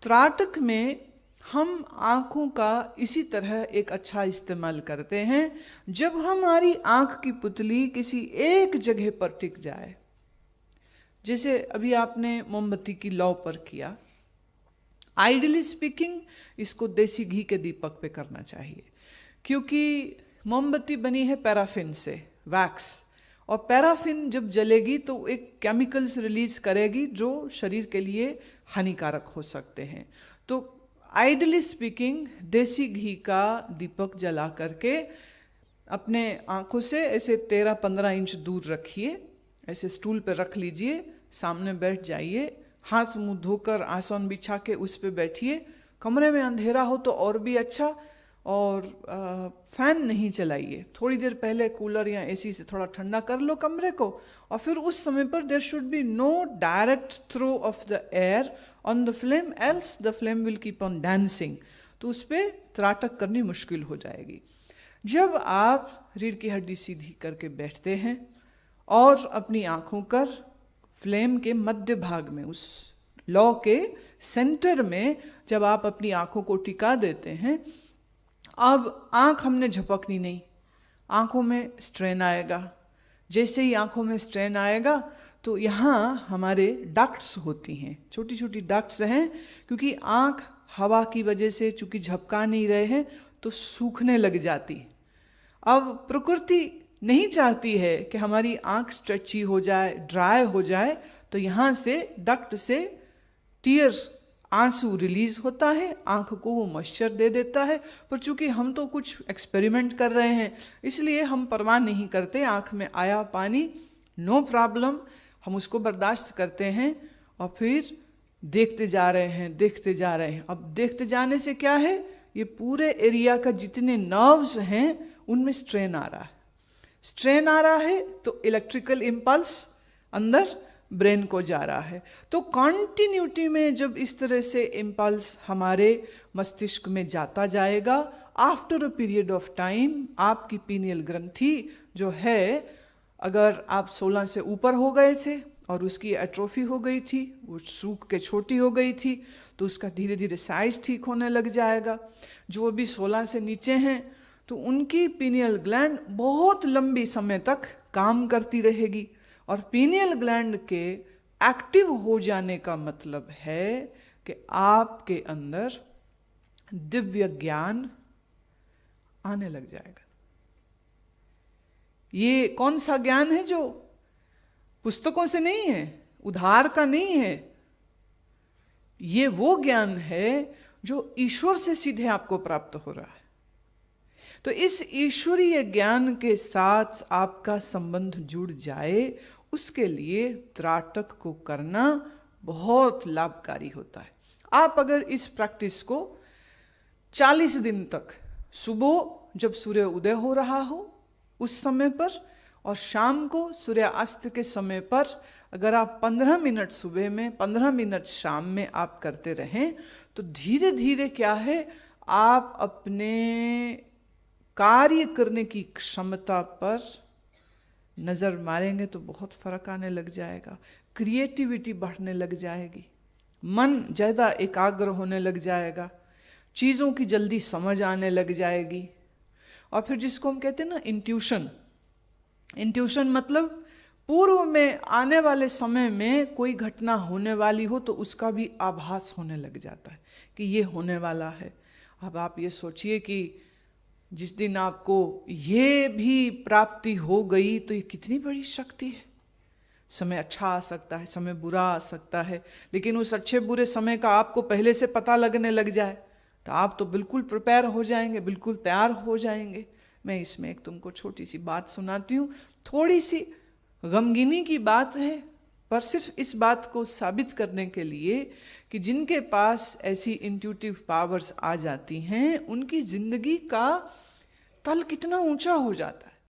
त्राटक में हम आँखों का इसी तरह एक अच्छा इस्तेमाल करते हैं। जब हमारी आँख की पुतली किसी एक जगह पर टिक जाए, जैसे अभी आपने मोमबत्ती की लौ पर किया, आइडियली स्पीकिंग इसको देसी घी के दीपक पे करना चाहिए, क्योंकि मोमबत्ती बनी है पैराफिन से, वैक्स, और पैराफिन जब जलेगी तो एक केमिकल्स रिलीज करेगी जो शरीर के लिए हानिकारक हो सकते हैं। तो आइडियली स्पीकिंग देसी घी का दीपक जला करके अपने आंखों से ऐसे 13-15 इंच दूर रखिए, ऐसे स्टूल पर रख लीजिए, सामने बैठ जाइए, हाथ मुंह धोकर आसन बिछा के उस पर बैठिए। कमरे में अंधेरा हो तो और भी अच्छा, और फैन नहीं चलाइए, थोड़ी देर पहले कूलर या एसी से थोड़ा ठंडा कर लो कमरे को, और फिर उस समय पर there should be no direct throw of the air on the flame, else the flame will keep on dancing, तो उस पर त्राटक करनी मुश्किल हो जाएगी। जब आप रीढ़ की हड्डी सीधी करके बैठते हैं और अपनी आंखों कर फ्लेम के मध्य भाग में, उस लौ के सेंटर में जब आप अपनी आंखों को टिका देते हैं, अब आंख हमने झपकनी नहीं, आंखों में स्ट्रेन आएगा। जैसे ही आंखों में स्ट्रेन आएगा तो यहाँ हमारे डक्ट्स होती हैं, छोटी छोटी डक्ट्स हैं, क्योंकि आंख हवा की वजह से चूंकि झपका नहीं रहे हैं तो सूखने लग जाती। अब प्रकृति नहीं चाहती है कि हमारी आंख स्ट्रेची हो जाए, ड्राई हो जाए, तो यहाँ से डक्ट से टीयर्स, आंसू रिलीज होता है, आंख को वो मॉइस्चर दे देता है। पर चूंकि हम तो कुछ एक्सपेरिमेंट कर रहे हैं, इसलिए हम परवाह नहीं करते, आंख में आया पानी, नो प्रॉब्लम, हम उसको बर्दाश्त करते हैं और फिर देखते जा रहे हैं, देखते जा रहे हैं। अब देखते जाने से क्या है, ये पूरे एरिया का जितने नर्व्स हैं उनमें स्ट्रेन आ रहा है, स्ट्रेन आ रहा है तो इलेक्ट्रिकल इम्पल्स अंदर ब्रेन को जा रहा है। तो कॉन्टिन्यूटी में जब इस तरह से इम्पल्स हमारे मस्तिष्क में जाता जाएगा, after a period of time आपकी पीनियल ग्रंथि जो है, अगर आप 16 से ऊपर हो गए थे और उसकी एट्रोफी हो गई थी, वो सूख के छोटी हो गई थी, तो उसका धीरे धीरे साइज ठीक होने लग जाएगा। जो अभी 16 से नीचे हैं तो उनकी पीनियल ग्लैंड बहुत लंबी समय तक काम करती रहेगी, और पीनियल ग्लैंड के एक्टिव हो जाने का मतलब है कि आपके अंदर दिव्य ज्ञान आने लग जाएगा। ये कौन सा ज्ञान है जो पुस्तकों से नहीं है, उधार का नहीं है, ये वो ज्ञान है जो ईश्वर से सीधे आपको प्राप्त हो रहा है। तो इस ईश्वरीय ज्ञान के साथ आपका संबंध जुड़ जाए, उसके लिए त्राटक को करना बहुत लाभकारी होता है। आप अगर इस प्रैक्टिस को 40 दिन तक, सुबह जब सूर्य उदय हो रहा हो उस समय पर, और शाम को सूर्यास्त के समय पर, अगर आप 15 मिनट सुबह में, 15 मिनट शाम में आप करते रहें, तो धीरे धीरे क्या है, आप अपने कार्य करने की क्षमता पर नज़र मारेंगे तो बहुत फर्क आने लग जाएगा। क्रिएटिविटी बढ़ने लग जाएगी, मन ज़्यादा एकाग्र होने लग जाएगा, चीज़ों की जल्दी समझ आने लग जाएगी। और फिर जिसको हम कहते हैं ना इंट्यूशन, इंट्यूशन मतलब पूर्व में आने वाले समय में कोई घटना होने वाली हो तो उसका भी आभास होने लग जाता है कि ये होने वाला है। अब आप ये सोचिए कि जिस दिन आपको ये भी प्राप्ति हो गई तो ये कितनी बड़ी शक्ति है। समय अच्छा आ सकता है, समय बुरा आ सकता है, लेकिन उस अच्छे बुरे समय का आपको पहले से पता लगने लग जाए तो आप तो बिल्कुल प्रिपेयर हो जाएंगे, बिल्कुल तैयार हो जाएंगे। मैं इसमें एक तुमको छोटी सी बात सुनाती हूँ, थोड़ी सी गमगीनी की बात है, पर सिर्फ इस बात को साबित करने के लिए कि जिनके पास ऐसी इंट्यूटिव पावर्स आ जाती हैं उनकी जिंदगी का तल कितना ऊंचा हो जाता है।